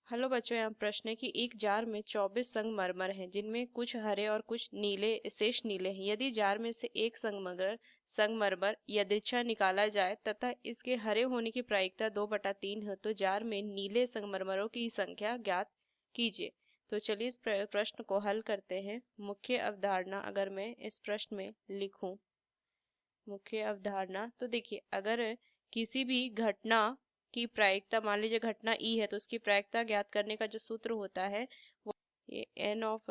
Hello बच्चों, यहाँ प्रश्न है कि एक जार में 24 संगमरमर हैं जिनमें कुछ हरे और कुछ नीले शेष नीले हैं। यदि जार में से एक संगमरमर यदृच्छा निकाला जाए तथा इसके हरे होने की प्रायिकता 2/3 है तो जार में नीले संगमरमरों की संख्या ज्ञात कीजिए। तो चलिए इस प्रश्न को हल करते हैं। मुख्य अवधारणा अगर मैं इस प्रश्न में लिखूं, मुख्य अवधारणा तो देखिए, अगर किसी भी घटना की प्रायिकता, मान लीजिए घटना ई है तो उसकी प्रायिकता ज्ञात करने का जो सूत्र होता है वो ये एन ऑफ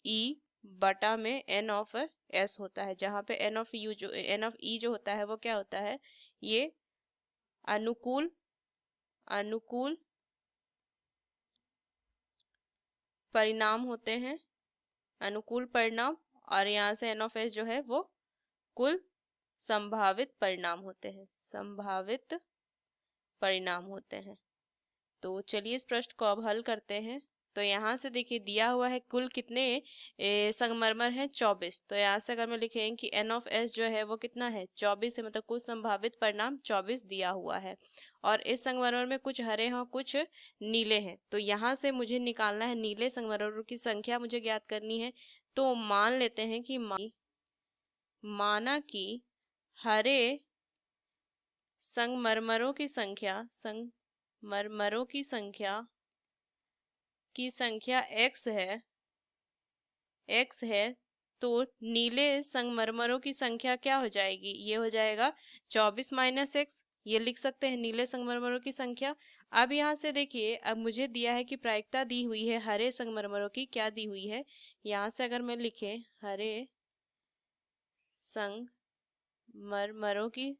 ई बटा में एन ऑफ एस होता है, जहाँ पे एन ऑफ ई जो होता है वो क्या होता है, ये अनुकूल अनुकूल परिणाम होते हैं, अनुकूल परिणाम। और यहाँ से एन ऑफ एस जो है वो कुल संभावित परिणाम होते हैं, संभावित परिणाम होते हैं। तो चलिए इस प्रश्न को अब हल करते हैं। तो यहाँ से देखिए दिया हुआ है कुल कितने संगमरमर हैं, 24। तो यहाँ से अगर मैं लिखें कि एन ऑफ एस जो है वो कितना है, 24 है, मतलब कुल संभावित परिणाम 24 दिया हुआ है। और इस संगमरमर में कुछ हरे हैं कुछ नीले हैं, तो यहाँ से मुझे निकालना है नीले संगमरमरों की संख्या, मुझे ज्ञात करनी है। तो मान लेते हैं कि माना कि हरे संगमरमरों की संख्या x है, तो नीले संगमरमरों की संख्या क्या हो जाएगी, ये हो जाएगा 24 माइनस एक्स, ये लिख सकते हैं नीले संगमरमरों की संख्या। अब यहाँ से देखिए, अब मुझे दिया है कि प्रायिकता दी हुई है हरे संगमरमरों की, क्या दी हुई है, यहाँ से अगर मैं लिखे हरे संगमरमरों की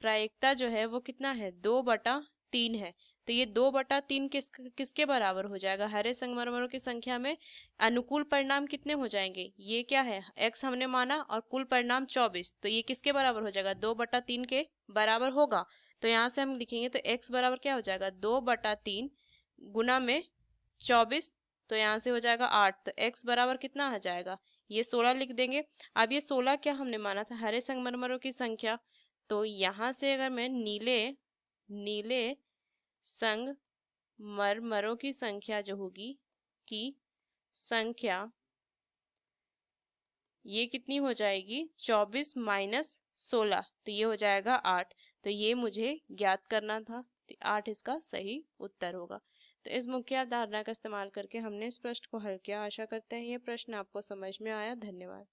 प्रायिकता जो है वो कितना है, 2/3 है। तो ये 2/3 किसके बराबर हो जाएगा, हरे संगमरमरों की संख्या में अनुकूल परिणाम कितने हो जाएंगे, ये क्या है x हमने माना और कुल परिणाम 24, तो ये किसके बराबर हो जाएगा, 2/3 के बराबर होगा। तो यहाँ से हम लिखेंगे तो x बराबर क्या हो जाएगा, 2/3 गुना में 24, तो यहाँ से हो जाएगा 8। तो x बराबर कितना आ जाएगा, ये 16 लिख देंगे। अब ये 16 क्या हमने माना था, हरे संगमरमरों की संख्या। तो यहाँ से अगर मैं नीले संगमरमरों की संख्या जो होगी की संख्या, ये कितनी हो जाएगी, 24 माइनस 16, तो ये हो जाएगा 8। तो ये मुझे ज्ञात करना था, तो 8 इसका सही उत्तर होगा। तो इस मुख्य अवधारणा का इस्तेमाल करके हमने इस प्रश्न को हल किया। आशा करते हैं ये प्रश्न आपको समझ में आया। धन्यवाद।